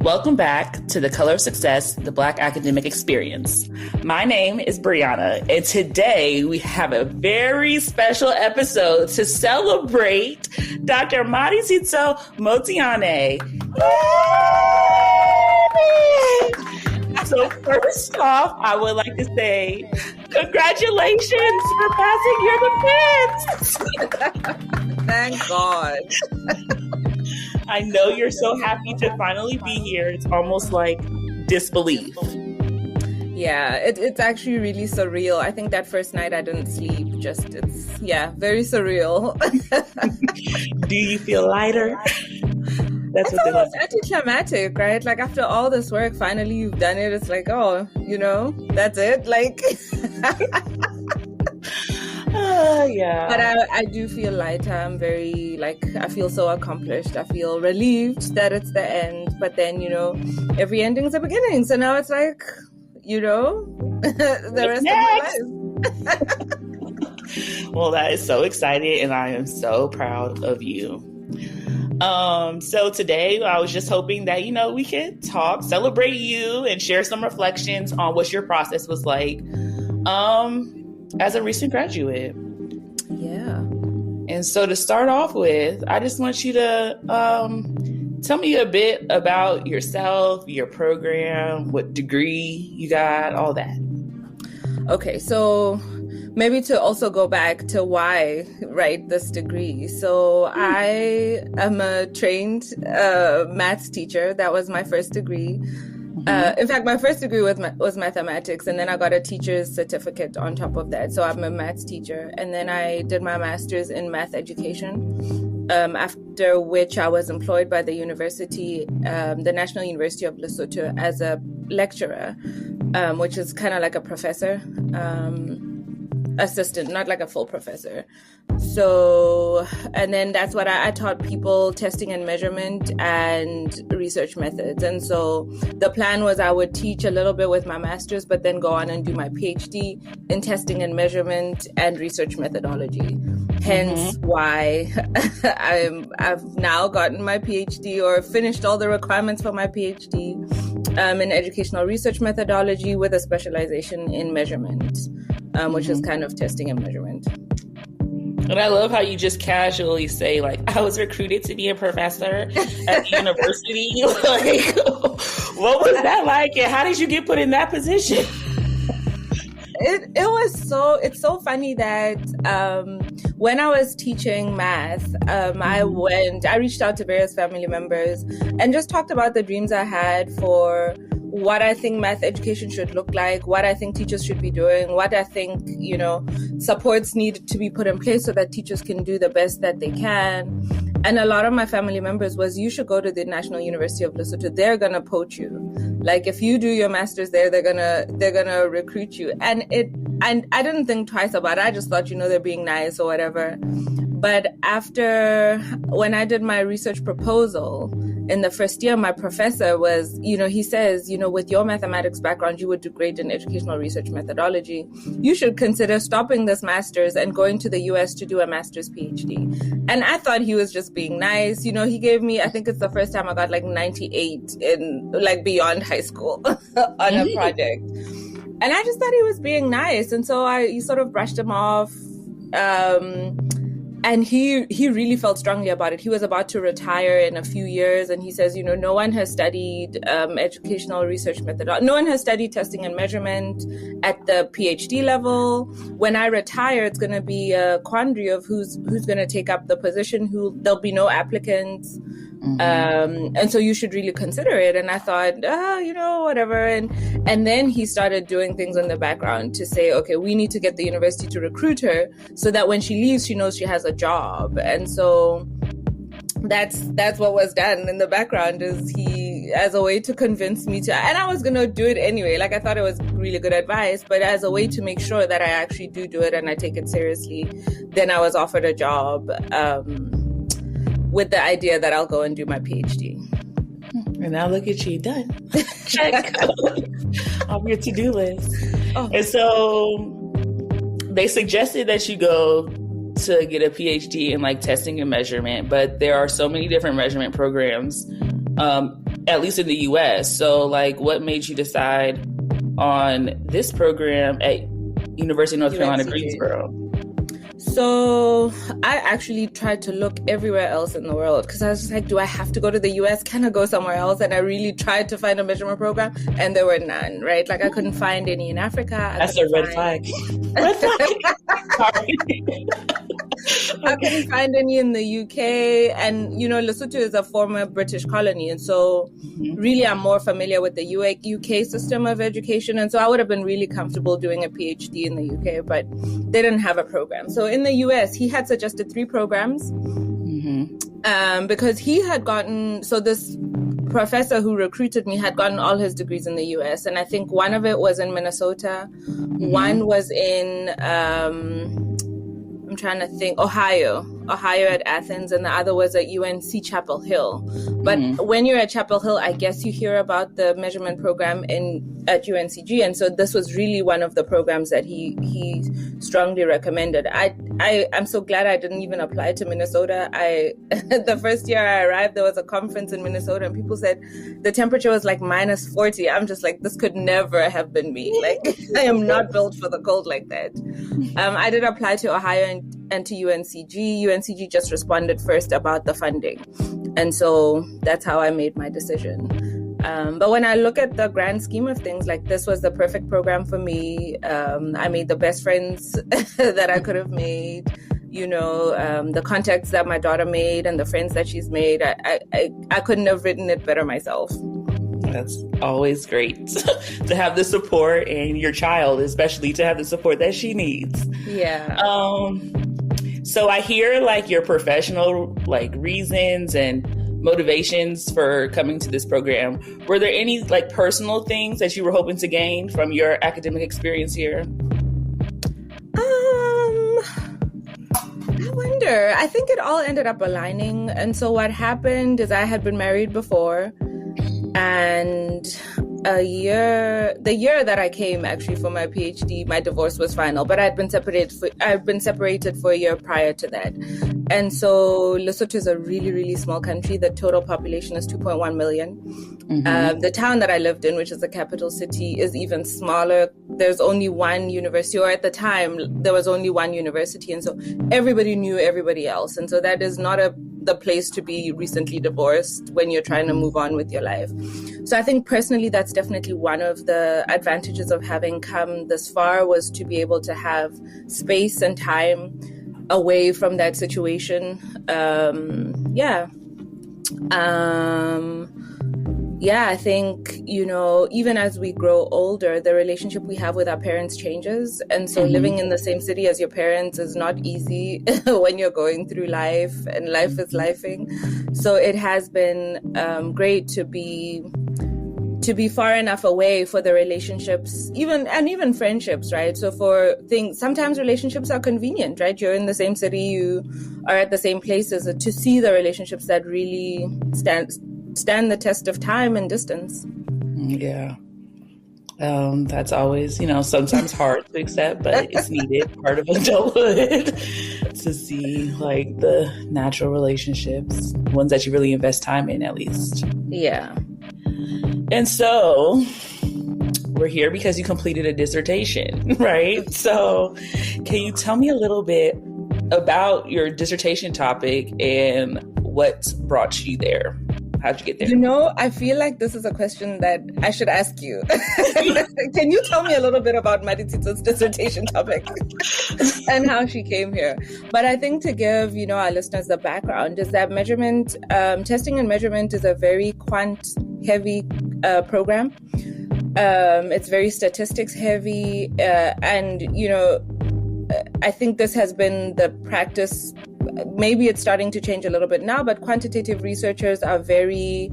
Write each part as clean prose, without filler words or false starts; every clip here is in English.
Welcome back to The Color of Success, the Black Academic Experience. My name is Brianna, and today we have a very special episode to celebrate Dr. Moteane. So first off, I would like to say congratulations for passing your defense. Thank God. I know you're so happy to finally be here. It's almost like disbelief. Yeah, it's actually really surreal. I think that first night I didn't sleep. Very surreal. Do you feel lighter? That's what almost anticlimactic, right? Like after all this work, finally you've done it. It's like, oh, that's it. Like, yeah. But I do feel lighter. I'm very, I feel so accomplished. I feel relieved that it's the end. But then, every ending's a beginning. So now it's like, the rest of my life. Well, that is so exciting, and I am so proud of you. So today I was just hoping that, we could talk, celebrate you, and share some reflections on what your process was like as a recent graduate. Yeah. And so to start off with, I just want you to tell me a bit about yourself, your program, what degree you got, all that. Okay, so maybe to also go back to why write this degree. So I am a trained maths teacher. That was my first degree. In fact, my first degree was mathematics, and then I got a teacher's certificate on top of that. So I'm a maths teacher. And then I did my master's in math education, after which I was employed by the university, the National University of Lesotho, as a lecturer, which is kind of like a professor. Assistant, not like a full professor. So, and then that's what I taught people: testing and measurement and research methods. And so the plan was I would teach a little bit with my master's, but then go on and do my PhD in testing and measurement and research methodology. Hence why I've now gotten my PhD, or finished all the requirements for my PhD in educational research methodology with a specialization in measurement. Which is kind of testing and measurement. And I love how you just casually say, I was recruited to be a professor at the university. What was that like? And how did you get put in that position? It's so funny that when I was teaching math, I reached out to various family members and just talked about the dreams I had for what I think math education should look like, what I think teachers should be doing, what I think, supports need to be put in place so that teachers can do the best that they can. And a lot of my family members was, you should go to the National University of Lesotho. They're going to poach you. Like, if you do your master's there, they're going to recruit you. And I didn't think twice about it. I just thought, they're being nice or whatever. But when I did my research proposal in the first year, my professor was, he says, with your mathematics background, you would do great in educational research methodology. You should consider stopping this master's and going to the US to do a master's PhD. And I thought he was just being nice. He gave me, I think it's the first time I got 98 in beyond high school on a project. And I just thought he was being nice. And so I sort of brushed him off. And he really felt strongly about it. He was about to retire in a few years. And he says, no one has studied educational research methodology. No one has studied testing and measurement at the PhD level. When I retire, it's going to be a quandary of who's going to take up the position. There'll be no applicants. And so you should really consider it. And I thought, whatever. And then he started doing things in the background to say, okay, we need to get the university to recruit her so that when she leaves, she knows she has a job. And so that's what was done in the background, is he, as a way to convince me to, and I was going to do it anyway. I thought it was really good advice, but as a way to make sure that I actually do it and I take it seriously, then I was offered a job, with the idea that I'll go and do my PhD. And now look at you, done. Check off your to-do list. Oh. And so they suggested that you go to get a PhD in testing and measurement, but there are so many different measurement programs at least in the US. So like, what made you decide on this program at University of North Carolina, Greensboro? So I actually tried to look everywhere else in the world because I was just like, do I have to go to the US? Can I go somewhere else? And I really tried to find a measurement program and there were none, right? Like I couldn't find any in Africa. That's a red flag. Red flag. Sorry. I couldn't find any in the UK. And, you know, Lesotho is a former British colony. And so really I'm more familiar with the UK system of education. And so I would have been really comfortable doing a PhD in the UK, but they didn't have a program. So in the US, he had suggested 3 programs because he had gotten, so this professor who recruited me had gotten all his degrees in the US. And I think one of it was in Minnesota. One was in, I'm trying to think, Ohio at Athens, and the other was at UNC Chapel Hill. But when you're at Chapel Hill, I guess you hear about the measurement program at UNCG. And so this was really one of the programs that he strongly recommended. I'm so glad I didn't even apply to Minnesota. The first year I arrived, there was a conference in Minnesota and people said the temperature was like -40. I'm just like, this could never have been me. Like, I am not built for the cold like that. I did apply to Ohio and to UNCG. UNCG just responded first about the funding. And so that's how I made my decision. But when I look at the grand scheme of things, like this was the perfect program for me. I made the best friends that I could have made, you know, the contacts that my daughter made and the friends that she's made. I couldn't have written it better myself. That's always great to have the support, and your child, especially, to have the support that she needs. Yeah. So I hear like your professional like reasons and motivations for coming to this program. Were there any like personal things that you were hoping to gain from your academic experience here? I wonder. I think it all ended up aligning. And so what happened is I had been married before, and the year that I came actually for my PhD, my divorce was final, but I'd been separated for a year prior to that. And so Lesotho is a really, really small country. The total population is 2.1 million. The town that I lived in, which is the capital city, is even smaller. There's only one university, or at the time, there was only one university. And so everybody knew everybody else. And so that is not the place to be recently divorced when you're trying to move on with your life. So I think personally, that's definitely one of the advantages of having come this far, was to be able to have space and time away from that situation. I think, you know, even as we grow older, the relationship we have with our parents changes. And so living in the same city as your parents is not easy when you're going through life, and life is lifing. So it has been great to be far enough away for the relationships, even friendships, right? So for things, sometimes relationships are convenient, right? You're in the same city, you are at the same places, to see the relationships that really stand the test of time and distance. Yeah. That's always, you know, sometimes hard to accept, but it's needed, part of adulthood, to see like the natural relationships, ones that you really invest time in, at least. Yeah. And so we're here because you completed a dissertation, right? So can you tell me a little bit about your dissertation topic and what brought you there? How'd you get there? You know, I feel like this is a question that I should ask you. Can you tell me a little bit about Maditsitso's dissertation topic and how she came here? But I think to give, you know, our listeners the background is that measurement, testing and measurement is a very quant-heavy program. It's very statistics heavy. And, you know, I think this has been the practice. Maybe it's starting to change a little bit now, but quantitative researchers are very,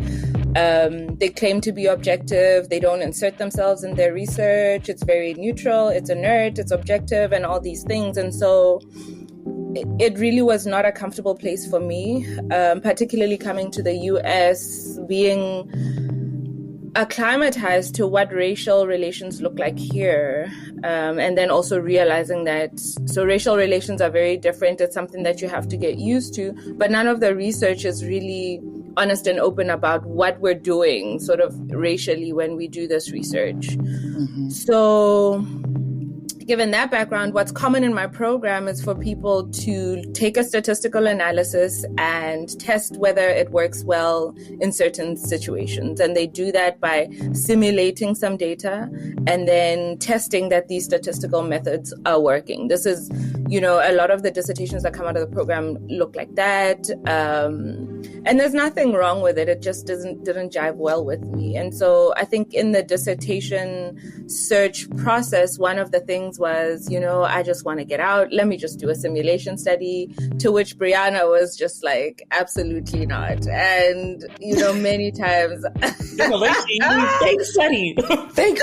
they claim to be objective. They don't insert themselves in their research. It's very neutral. It's inert. It's objective and all these things. And so it really was not a comfortable place for me, particularly coming to the US, being acclimatized to what racial relations look like here, and then also realizing that so racial relations are very different. It's something that you have to get used to, but none of the research is really honest and open about what we're doing sort of racially when we do this research. So given that background, what's common in my program is for people to take a statistical analysis and test whether it works well in certain situations. And they do that by simulating some data and then testing that these statistical methods are working. This is, a lot of the dissertations that come out of the program look like that. And there's nothing wrong with it. It just didn't jive well with me. And so I think in the dissertation search process, one of the things was, I just want to get out. Let me just do a simulation study, to which Brianna was just like, absolutely not. And, many times. Fake study. Fake.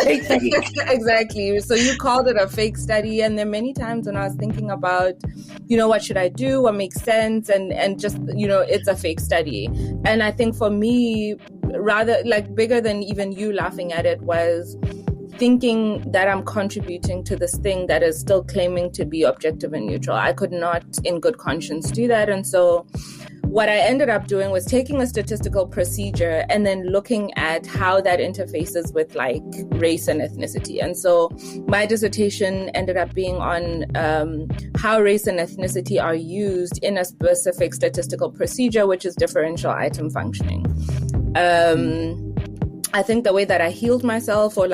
Exactly. So you called it a fake study. And then many times when I was thinking about, what should I do? What makes sense? And just, it's a fake study. And I think for me, rather like bigger than even you laughing at it was thinking that I'm contributing to this thing that is still claiming to be objective and neutral. I could not in good conscience do that. And so what I ended up doing was taking a statistical procedure and then looking at how that interfaces with like race and ethnicity. And so my dissertation ended up being on how race and ethnicity are used in a specific statistical procedure, which is differential item functioning. I think the way that I healed myself or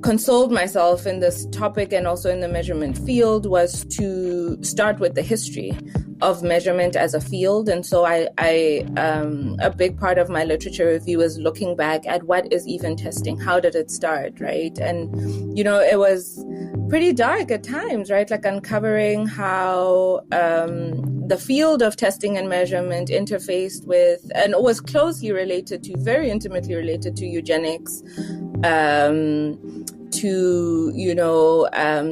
consoled myself in this topic and also in the measurement field was to start with the history of measurement as a field. And so I a big part of my literature review is looking back at what is even testing? How did it start, right? And, it was pretty dark at times, right? Like uncovering how the field of testing and measurement interfaced with and was closely related to, very intimately related to eugenics, to,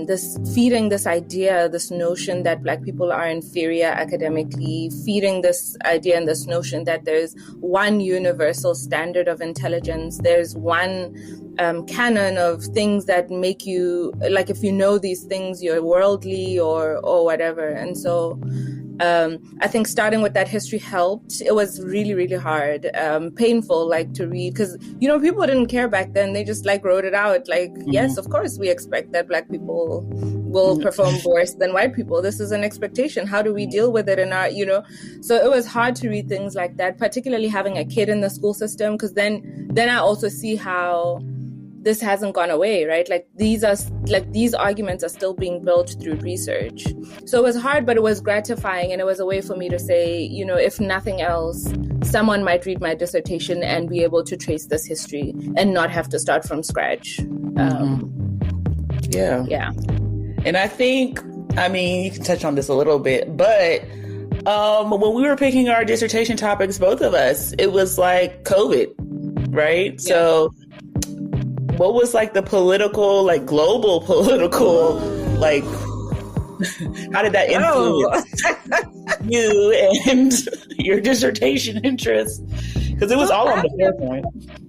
this feeding this idea, this notion that Black people are inferior academically, feeding this idea and this notion that there's one universal standard of intelligence, there's one canon of things that make you, like if you know these things, you're worldly or whatever. And so I think starting with that history helped. It was really, really hard, painful, to read, because, people didn't care back then. They just wrote it out. Yes, of course, we expect that Black people will perform worse than white people. This is an expectation. How do we deal with it in our, So it was hard to read things like that, particularly having a kid in the school system, because then I also see how this hasn't gone away, right? These arguments are still being built through research. So it was hard, but it was gratifying. And it was a way for me to say, if nothing else, someone might read my dissertation and be able to trace this history and not have to start from scratch. Yeah. And I think, you can touch on this a little bit, but when we were picking our dissertation topics, both of us, it was like COVID, right? Yeah. So what was the political, global political, how did that influence you and your dissertation interest? Because it was all on the forefront.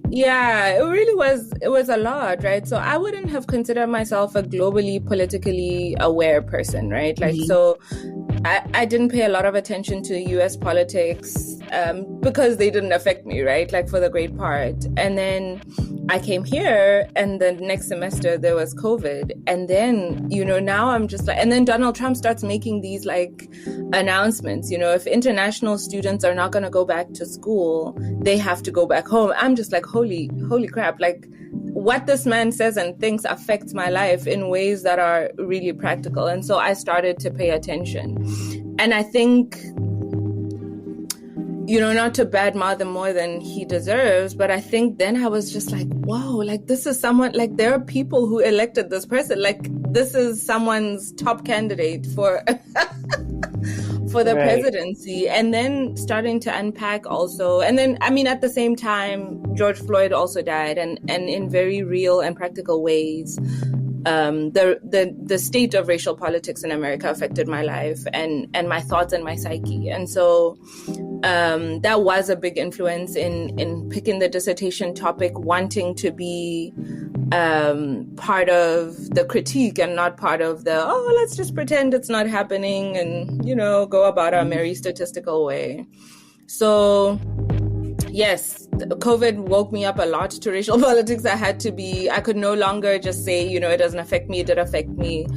Yeah, it really was. It was a lot, right? So I wouldn't have considered myself a globally politically aware person, right? So I didn't pay a lot of attention to US politics because they didn't affect me, right? For the great part. And then I came here and the next semester there was COVID. And then, now I'm just and then Donald Trump starts making these announcements, if international students are not going to go back to school, they have to go back home. I'm just holy crap. What this man says and thinks affects my life in ways that are really practical. And so I started to pay attention. And I think, not to badmouth him more than he deserves, but I think then I was just whoa, this is someone, there are people who elected this person. This is someone's top candidate for for the presidency. And then starting to unpack also. And then, at the same time, George Floyd also died, and in very real and practical ways. The state of racial politics in America affected my life and my thoughts and my psyche. And so that was a big influence in picking the dissertation topic, wanting to be part of the critique and not part of the, let's just pretend it's not happening and, go about our merry statistical way. So yes, COVID woke me up a lot to racial politics. I could no longer just say, it doesn't affect me, it did affect me.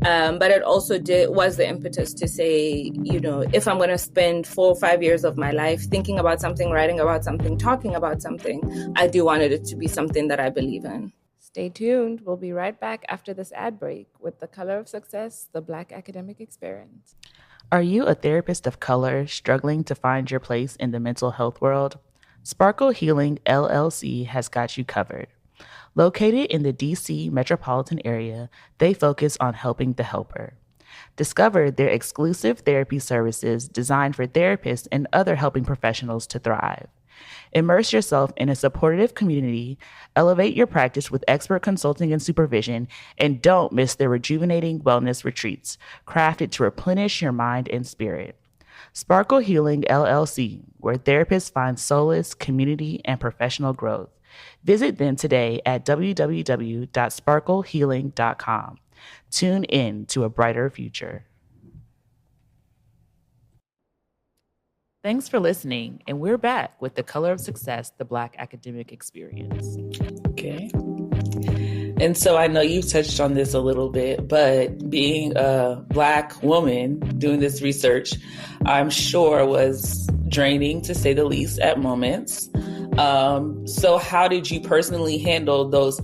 But it also was the impetus to say, if I'm going to spend 4 or 5 years of my life thinking about something, writing about something, talking about something, I do want it to be something that I believe in. Stay tuned. We'll be right back after this ad break with The Color of Success, the Black Academic Experience. Are you a therapist of color struggling to find your place in the mental health world? Sparkle Healing LLC has got you covered. Located in the DC metropolitan area, they focus on helping the helper. Discover their exclusive therapy services designed for therapists and other helping professionals to thrive. Immerse yourself in a supportive community, elevate your practice with expert consulting and supervision, and don't miss their rejuvenating wellness retreats, crafted to replenish your mind and spirit. Sparkle Healing LLC, where therapists find solace, community, and professional growth. Visit them today at www.sparklehealing.com. Tune in to a brighter future. Thanks for listening, and we're back with The Color of Success, the Black Academic Experience. Okay. And so I know you've touched on this a little bit, but being a Black woman doing this research, I'm sure was draining, to say the least, at moments. So how did you personally handle those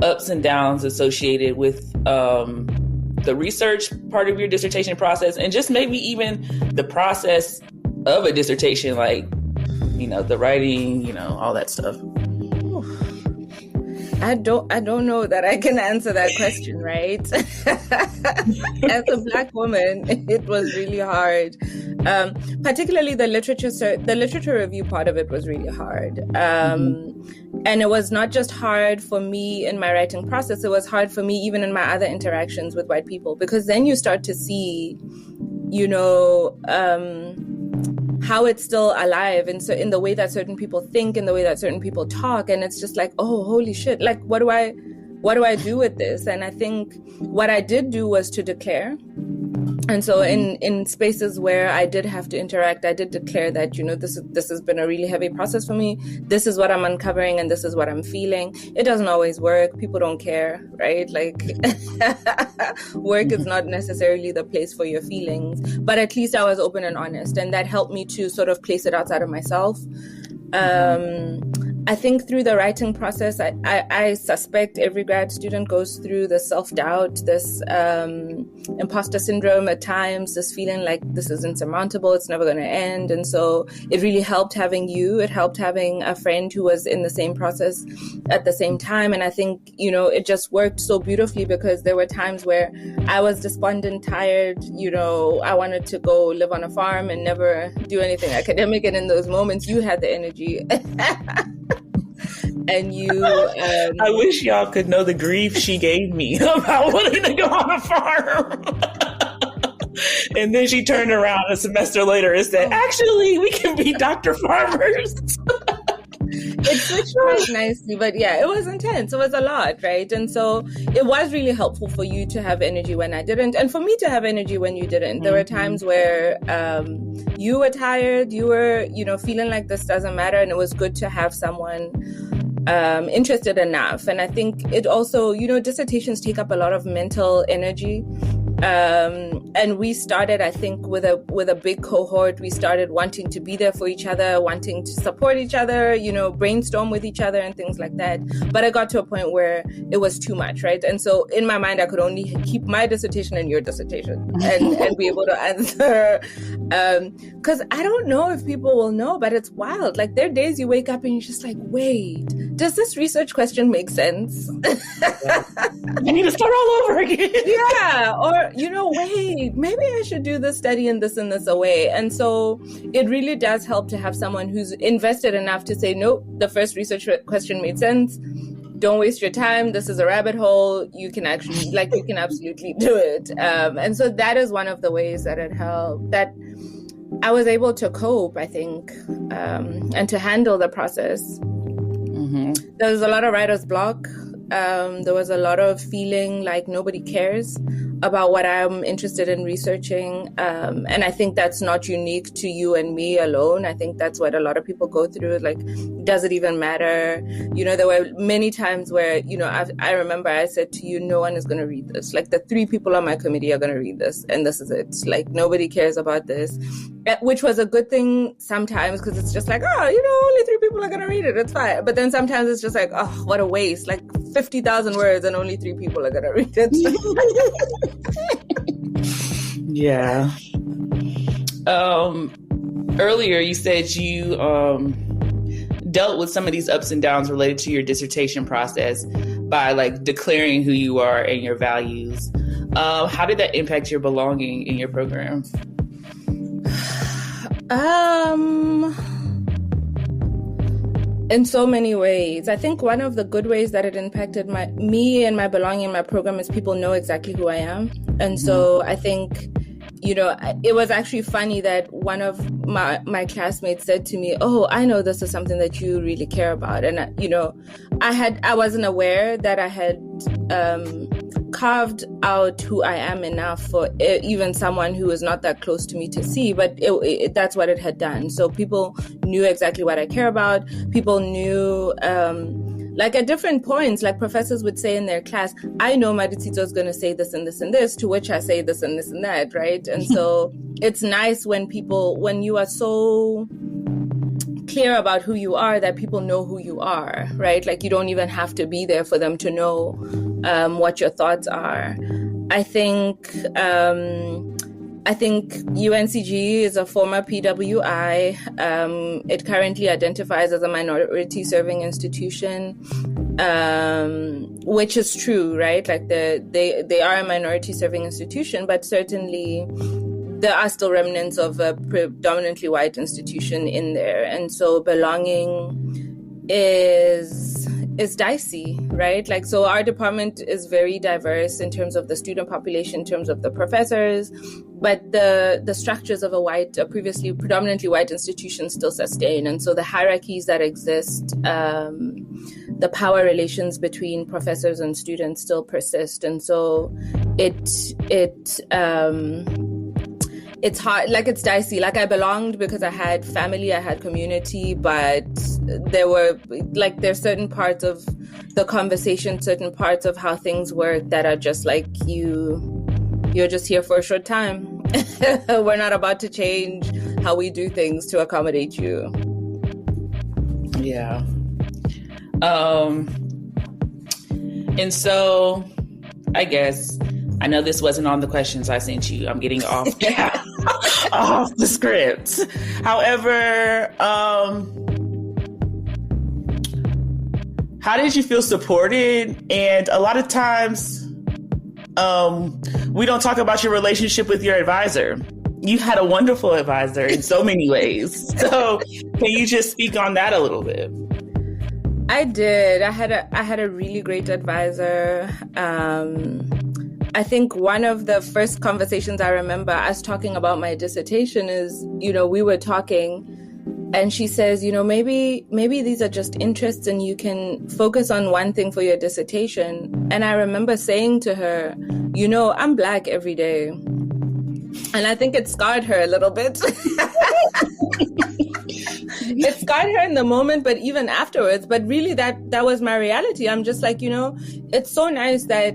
ups and downs associated with the research part of your dissertation process, and just maybe even the process of a dissertation, like, the writing, all that stuff? I don't know that I can answer that question, right? As a Black woman, it was really hard. Particularly the literature review part of it was really hard. And it was not just hard for me in my writing process, it was hard for me even in my other interactions with white people, because then you start to see, how it's still alive in the way that certain people think, in the way that certain people talk. And it's just like, oh, holy shit. Like, what do I do with this? And I think what I did do was to declare. And so in spaces where I did have to interact, I did declare that, this has been a really heavy process for me. This is what I'm uncovering and this is what I'm feeling. It doesn't always work. People don't care, right? Like, work is not necessarily the place for your feelings, but at least I was open and honest, and that helped me to sort of place it outside of myself. I think through the writing process, I suspect every grad student goes through the self-doubt, this imposter syndrome at times, this feeling like this is insurmountable, it's never going to end. And so it really helped having you. It helped having a friend who was in the same process at the same time. And I think, it just worked so beautifully, because there were times where I was despondent, tired, I wanted to go live on a farm and never do anything academic. And in those moments, you had the energy. And you I wish y'all could know the grief she gave me about wanting to go on a farm. And then she turned around a semester later and said, actually, we can be Dr. Farmers. It switched quite nicely, but yeah, it was intense. It was a lot, right? And so it was really helpful for you to have energy when I didn't, and for me to have energy when you didn't. There were times where you were tired, you were, feeling like this doesn't matter, and it was good to have someone interested enough. And I think it also, dissertations take up a lot of mental energy. And we started, I think, with a big cohort. We started wanting to be there for each other, wanting to support each other, brainstorm with each other and things like that. But I got to a point where it was too much, right? And so in my mind, I could only keep my dissertation and your dissertation and be able to answer. Because I don't know if people will know, but it's wild. Like, there are days you wake up and you're just like, wait, does this research question make sense? I need to start all over again. Yeah. Or, wait, maybe I should do this study in this away. And so it really does help to have someone who's invested enough to say, nope, the first research question made sense. Don't waste your time. This is a rabbit hole. You can absolutely do it. And so that is one of the ways that it helped, that I was able to cope, I think, and to handle the process. There was a lot of writer's block. There was a lot of feeling like nobody cares. about what I'm interested in researching. And I think that's not unique to you and me alone. I think that's what a lot of people go through. Like, does it even matter? You know, there were many times where, you know, I remember I said to you, no one is going to read this. Like, the 3 people on my committee are going to read this, and this is it. Like, nobody cares about this, which was a good thing sometimes, because it's just like, oh, you know, only 3 people are going to read it. It's fine. But then sometimes it's just like, oh, what a waste. Like 50,000 words and only 3 people are going to read it. Yeah. Earlier you said you dealt with some of these ups and downs related to your dissertation process by like declaring who you are and your values. How did that impact your belonging in your program? In so many ways. I think one of the good ways that it impacted me and my belonging in my program is people know exactly who I am. And so I think, you know, it was actually funny that one of my classmates said to me, oh, I know this is something that you really care about. And, you know, I wasn't aware that I had carved out who I am enough for even someone who is not that close to me to see, but that's what it had done. So people knew exactly what I care about. People knew, like at different points, like professors would say in their class, I know Maritito is going to say this and this and this, to which I say this and this and that, right? And so it's nice when you are so clear about who you are, that people know who you are, right? Like you don't even have to be there for them to know what your thoughts are. I think UNCG is a former PWI. It currently identifies as a minority serving institution, which is true, right? Like they are a minority serving institution, but certainly there are still remnants of a predominantly white institution in there. And so belonging is dicey, right? Like, so our department is very diverse in terms of the student population, in terms of the professors, but the structures of a previously predominantly white institution still sustain. And so the hierarchies that exist, the power relations between professors and students still persist. And so it's hard, like it's dicey. Like I belonged because I had family, I had community, but there's certain parts of the conversation, certain parts of how things work that are just like you're just here for a short time. We're not about to change how we do things to accommodate you. Yeah. And so I guess, I know this wasn't on the questions I sent you. I'm getting off off the script. However, how did you feel supported? And a lot of times, we don't talk about your relationship with your advisor. You had a wonderful advisor in so many ways. So can you just speak on that a little bit? I did. I had a really great advisor. I think one of the first conversations I remember us talking about my dissertation is, you know, we were talking and she says, you know, maybe these are just interests and you can focus on one thing for your dissertation. And I remember saying to her, you know, I'm Black every day. And I think it scarred her a little bit. It scarred her in the moment, but even afterwards. But really, that was my reality. I'm just like, you know, it's so nice that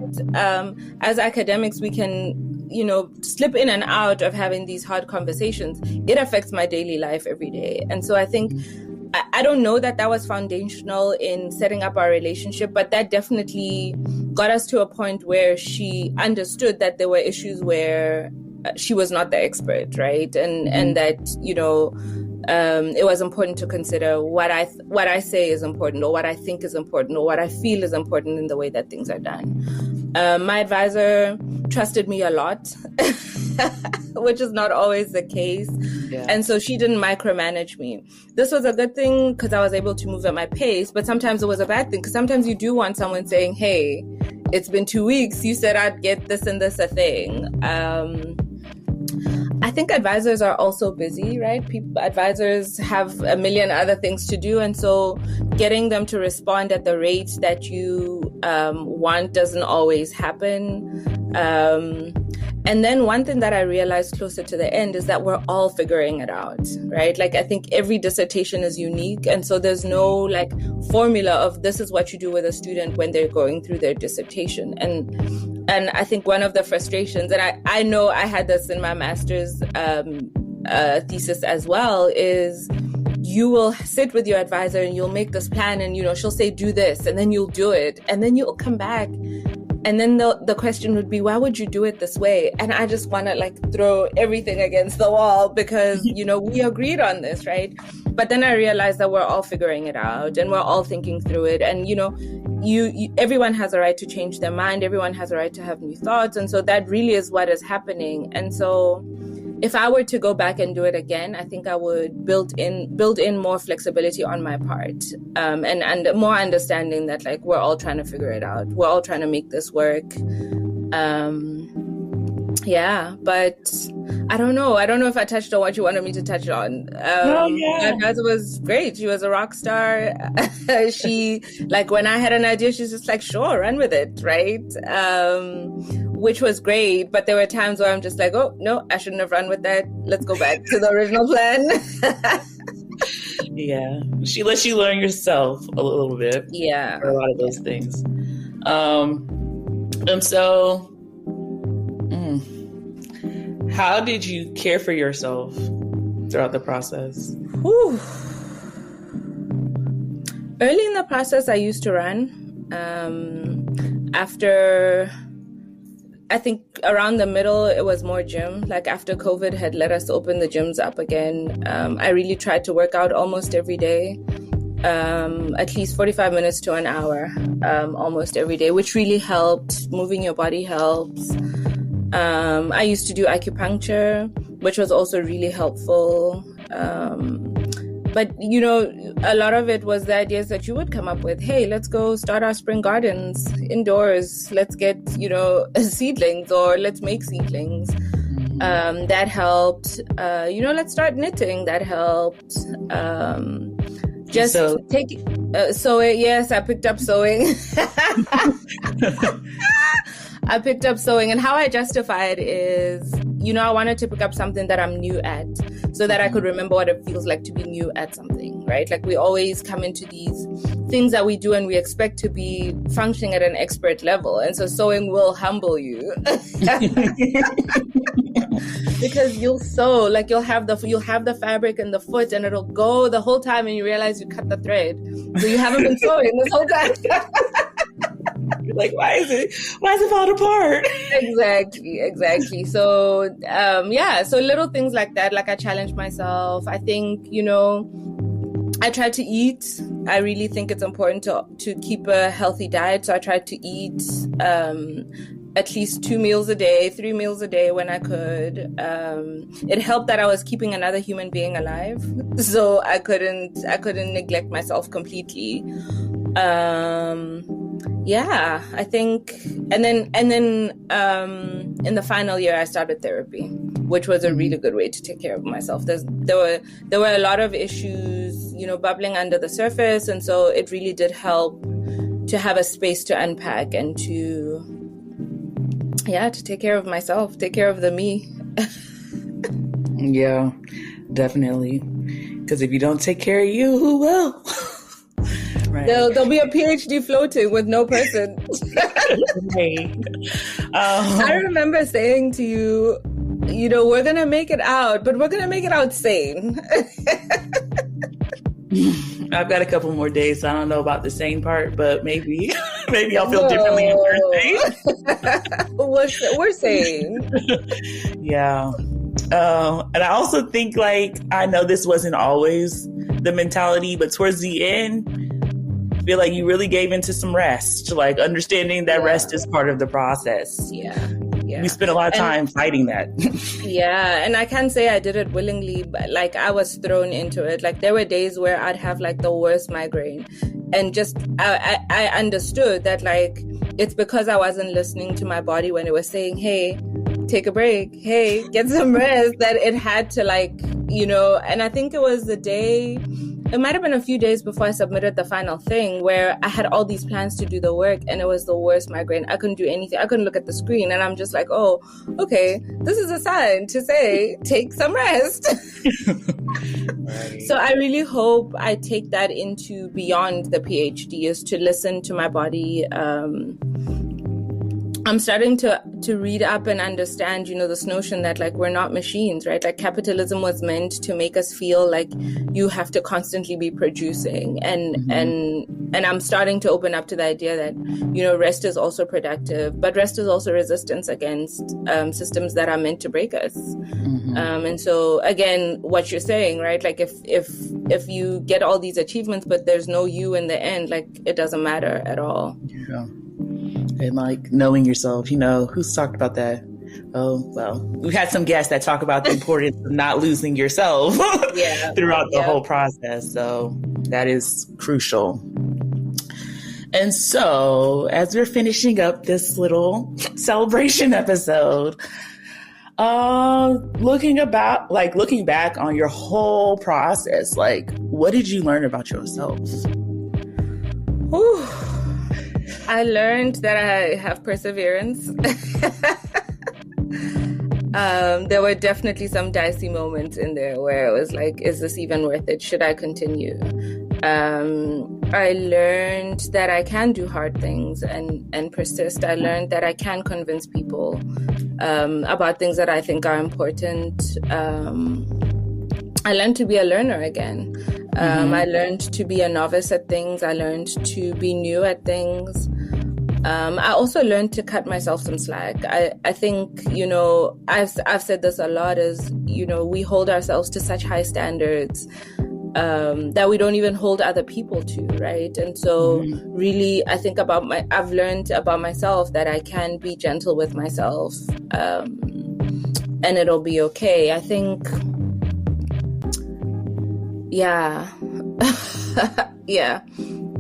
as academics, we can, you know, slip in and out of having these hard conversations. It affects my daily life every day. And so I think, I don't know that was foundational in setting up our relationship, but that definitely got us to a point where she understood that there were issues where she was not the expert, right? And that, you know, it was important to consider what I say is important, or what I think is important, or what I feel is important in the way that things are done. My advisor trusted me a lot, which is not always the case. Yeah. And so she didn't micromanage me. This was a good thing because I was able to move at my pace, but sometimes it was a bad thing because sometimes you do want someone saying, hey, it's been 2 weeks, you said I'd get this and this a thing. I think advisors are also busy, right? Advisors have a million other things to do. And so getting them to respond at the rate that you want doesn't always happen. And then one thing that I realized closer to the end is that we're all figuring it out, right? Like, I think every dissertation is unique. And so there's no like formula of this is what you do with a student when they're going through their dissertation. And I think one of the frustrations, and I know I had this in my master's thesis as well, is you will sit with your advisor and you'll make this plan and, she'll say, do this, and then you'll do it. And then you'll come back. And then the question would be, why would you do it this way? And I just want to like throw everything against the wall because, we agreed on this, right? But then I realized that we're all figuring it out and we're all thinking through it. And, everyone has a right to change their mind. Everyone has a right to have new thoughts. And so that really is what is happening. And so if I were to go back and do it again, I think I would build in more flexibility on my part, and more understanding that like we're all trying to figure it out. We're all trying to make this work. But I don't know. I don't know if I touched on what you wanted me to touch on. It was great. She was a rock star. She, like, when I had an idea, she's just like, sure, run with it, right? Which was great. But there were times where I'm just like, oh, no, I shouldn't have run with that. Let's go back to the original plan. Yeah. She lets you learn yourself a little bit. Yeah. For a lot of those things. And so... how did you care for yourself throughout the process? Whew. Early in the process, I used to run. After, I think around the middle, it was more gym. Like after COVID had let us open the gyms up again, I really tried to work out almost every day, at least 45 minutes to an hour, almost every day, which really helped. Moving your body helps. I used to do acupuncture, which was also really helpful. But, a lot of it was the ideas that you would come up with. Hey, let's go start our spring gardens indoors. Let's get, seedlings, or let's make seedlings. That helped. Let's start knitting. That helped. Sewing. Yes, I picked up sewing. I picked up sewing, and how I justify it is, I wanted to pick up something that I'm new at so that I could remember what it feels like to be new at something, right? Like we always come into these things that we do and we expect to be functioning at an expert level. And so sewing will humble you because you'll sew, like you'll have the fabric and the foot and it'll go the whole time and you realize you cut the thread. So you haven't been sewing this whole time. You're like, why is it falling apart? Exactly. So, so little things like that, like I challenge myself. I think, I try to eat. I really think it's important to keep a healthy diet. So I tried to eat at least 2 meals a day, 3 meals a day when I could. It helped that I was keeping another human being alive. So I couldn't neglect myself completely. I think, and then in the final year, I started therapy, which was a really good way to take care of myself. There were a lot of issues, bubbling under the surface, and so it really did help to have a space to unpack and to take care of myself, take care of the me. Yeah, definitely. Because if you don't take care of you, who will? Right. There'll be a PhD floating with no person. Right. I remember saying to you, we're going to make it out, but we're going to make it out sane. I've got a couple more days, so I don't know about the sane part, but maybe I'll feel differently in Thursday. We're sane. Yeah. And I also think, like, I know this wasn't always the mentality, but towards the end, I feel like you really gave into some rest, like understanding that rest is part of the process. Yeah. We spent a lot of time fighting that. Yeah. And I can't say I did it willingly, but like I was thrown into it. Like there were days where I'd have like the worst migraine, and just I understood that like it's because I wasn't listening to my body when it was saying, hey, take a break, hey, get some rest, that it had to like, and I think it was the day it might have been a few days before I submitted the final thing, where I had all these plans to do the work, and it was the worst migraine. I couldn't do anything. I couldn't look at the screen, and I'm just like, oh, okay, this is a sign to say, take some rest. Right. So I really hope I take that into beyond the PhD, is to listen to my body. I'm starting to read up and understand, this notion that, like, we're not machines, right? Like, capitalism was meant to make us feel like you have to constantly be producing. And I'm starting to open up to the idea that, rest is also productive, but rest is also resistance against systems that are meant to break us. And so, again, what you're saying, right? Like, if you get all these achievements, but there's no you in the end, like, it doesn't matter at all. Yeah. And like knowing yourself, who's talked about that? Oh, well, we've had some guests that talk about the importance of not losing yourself throughout the whole process. So that is crucial. And so as we're finishing up this little celebration episode, looking back on your whole process, like, what did you learn about yourself? Whew. I learned that I have perseverance. There were definitely some dicey moments in there where it was like, is this even worth it? Should I continue? I learned that I can do hard things and persist. I learned that I can convince people about things that I think are important. I learned to be a learner again. I learned to be a novice at things. I learned to be new at things. I also learned to cut myself some slack. I think, I've said this a lot, is, we hold ourselves to such high standards that we don't even hold other people to, right? And so really, I think I've learned about myself that I can be gentle with myself, and it'll be okay. I think, yeah.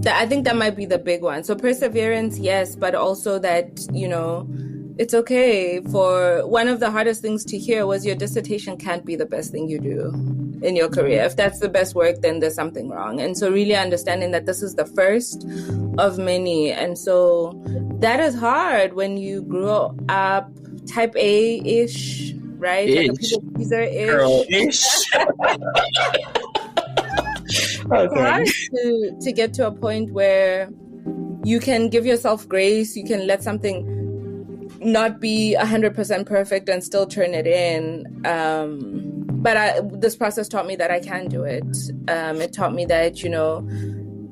I think that might be the big one. So perseverance, yes, but also that, it's okay. For one of the hardest things to hear was your dissertation can't be the best thing you do in your career. If that's the best work, then there's something wrong. And so really understanding that this is the first of many. And so that is hard when you grew up type A-ish, right? Like a people pleaser-ish. Girl-ish. It's hard to get to a point where you can give yourself grace, you can let something not be 100% perfect and still turn it in. But this process taught me that I can do it. It taught me that,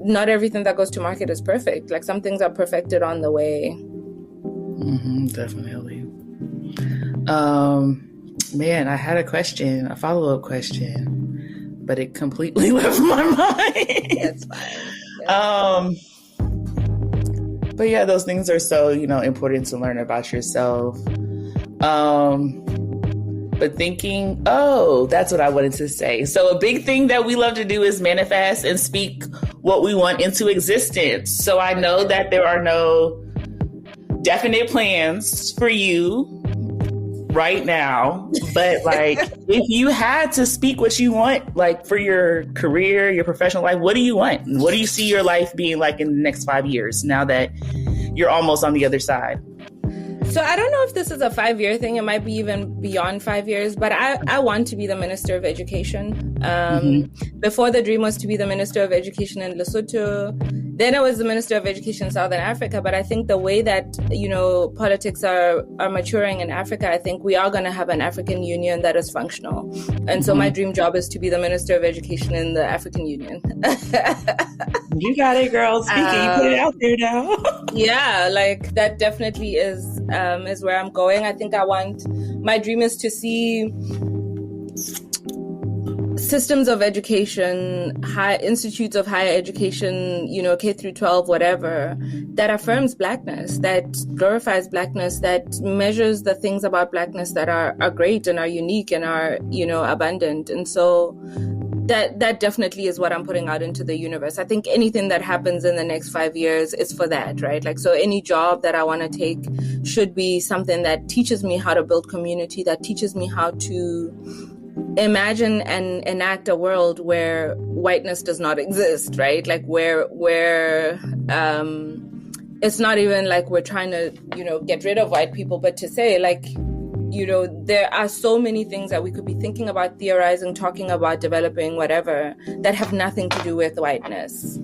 not everything that goes to market is perfect. Like, some things are perfected on the way. Definitely. Man, I had a follow-up question, but it completely left my mind. That's fine. Yeah. But yeah, those things are so, important to learn about yourself. But thinking, that's what I wanted to say. So a big thing that we love to do is manifest and speak what we want into existence. So I know that there are no definite plans for you right now, but like, if you had to speak what you want, like, for your career, your professional life, what do you want? What do you see your life being like in the next 5 years, now that you're almost on the other side? So I don't know if this is a 5-year thing. It might be even beyond 5 years, but I want to be the Minister of Education. Before, the dream was to be the Minister of Education in Lesotho. Then I was the Minister of Education in Southern Africa. But I think the way that, politics are maturing in Africa, I think we are going to have an African Union that is functional. And so my dream job is to be the Minister of Education in the African Union. You got it, girl. Speaking, you put it out there now. Yeah, like, that definitely is where I'm going. I think my dream is to see systems of education, institutes of higher education, K through 12, whatever, that affirms Blackness, that glorifies Blackness, that measures the things about Blackness that are great and are unique and are, abundant. And so that definitely is what I'm putting out into the universe. I think anything that happens in the next 5 years is for that, right? Like, so any job that I want to take should be something that teaches me how to build community, that teaches me how to imagine and enact a world where whiteness does not exist, right? Like where it's not even like we're trying to, get rid of white people, but to say like, there are so many things that we could be thinking about, theorizing, talking about, developing, whatever, that have nothing to do with whiteness.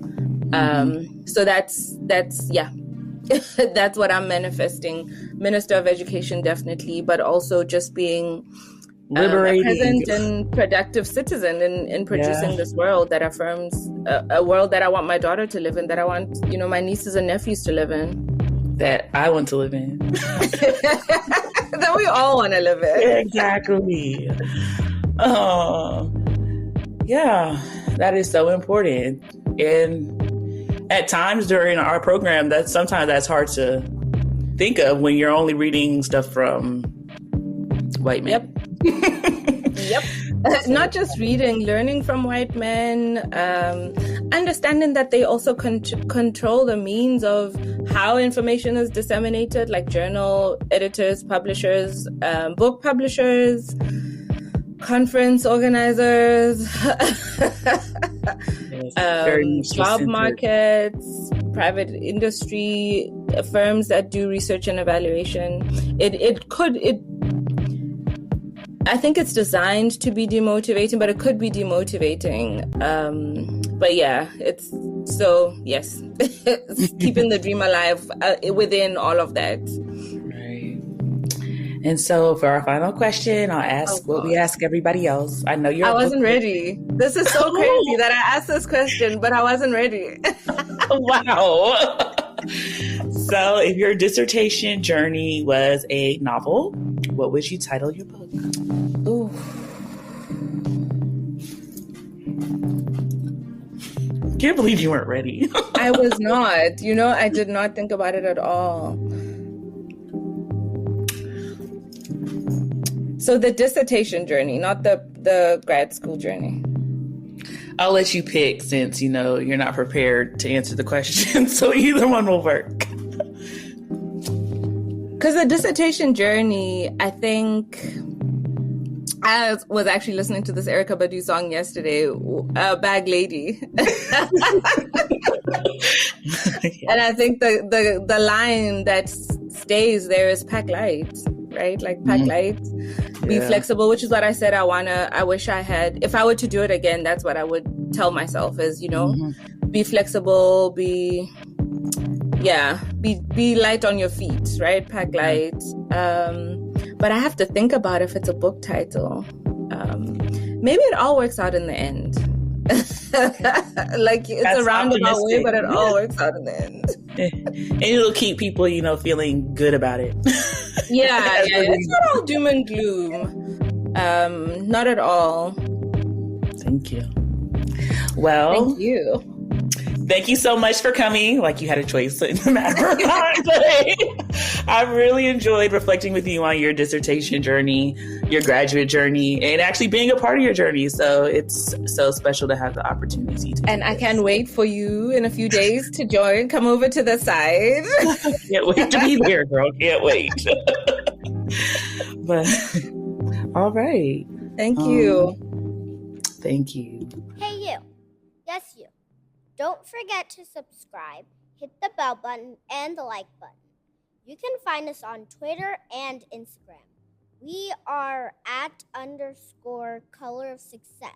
So that's that's what I'm manifesting. Minister of Education, definitely, but also just being a present and productive citizen in producing this world that affirms a world that I want my daughter to live in, that I want, my nieces and nephews to live in. That I want to live in. That we all want to live in. Exactly. Yeah, that is so important. And at times during our program, sometimes that's hard to think of when you're only reading stuff from white men. Yep. Not just reading, learning from white men, understanding that they also control the means of how information is disseminated, like journal editors, publishers, book publishers, conference organizers, job markets, private industry, firms that do research and evaluation. I think it's designed to be demotivating, but it could be demotivating. But yeah, it's keeping the dream alive within all of that. Right. And so for our final question, I'll ask what we ask everybody else. I know I wasn't ready. This is so crazy that I asked this question, but I wasn't ready. Wow. So if your dissertation journey was a novel, what would you title your book? Ooh. Can't believe you weren't ready. I was not. I did not think about it at all. So the dissertation journey, not the grad school journey. I'll let you pick since, you're not prepared to answer the question. So either one will work. Because the dissertation journey, I think, I was actually listening to this Erykah Badu song yesterday, Bag Lady. And I think the line that stays there is pack light, right? Like pack light, be flexible, which is what I said I wish I had. If I were to do it again, that's what I would tell myself is, be flexible, be light on your feet, right? Pack light. But I have to think about if it's a book title. Maybe it all works out in the end. Like it's a roundabout way, but it all works out in the end. And it'll keep people, feeling good about it. Yeah. It's not all doom and gloom. Not at all. Thank you. Well, thank you. Thank you so much for coming. Like you had a choice in the matter of time today. I really enjoyed reflecting with you on your dissertation journey, your graduate journey, and actually being a part of your journey. So it's so special to have the opportunity to. And I can't wait for you in a few days to join. Come over to the side. Can't wait to be there, girl. Can't wait. But all right. Thank you. Thank you. Hey, you. Yes, you. Don't forget to subscribe, hit the bell button, and the like button. You can find us on Twitter and Instagram. We are @_color of success.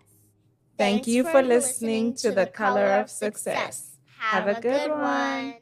Thank you for listening to The Color of Success. Have a good one.